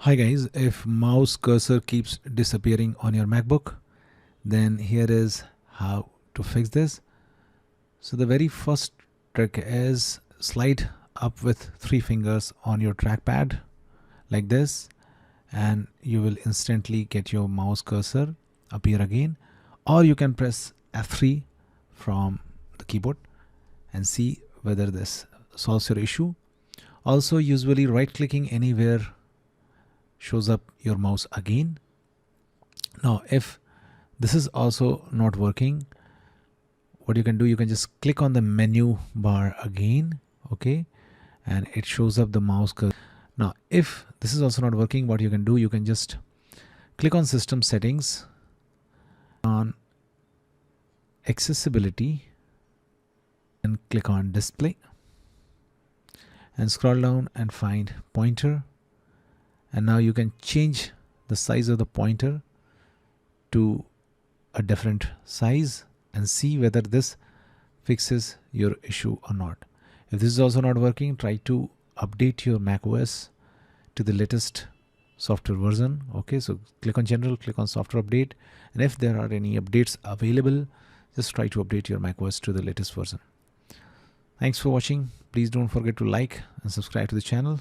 Hi guys, if mouse cursor keeps disappearing on your MacBook, then here is how to fix this. So the very first trick is slide up with 3 fingers on your trackpad like this, and you will instantly get your mouse cursor appear again. Or you can press F3 from the keyboard and see whether this solves your issue. Also, usually right clicking anywhere shows up your mouse again. Now if this is also not working, what you can do, you can just click on the menu bar again, okay, and it shows up the mouse cursor. Now if this is also not working, what you can do, you can just click on system settings, on accessibility, and click on display, and scroll down and find pointer, and now you can change the size of the pointer to a different size and see whether this fixes your issue or not. If this is also not working, try to update your macOS to the latest software version. Okay, so click on general, click on software update, and if there are any updates available, just try to update your macOS to the latest version. Thanks for watching. Please don't forget to like and subscribe to the channel.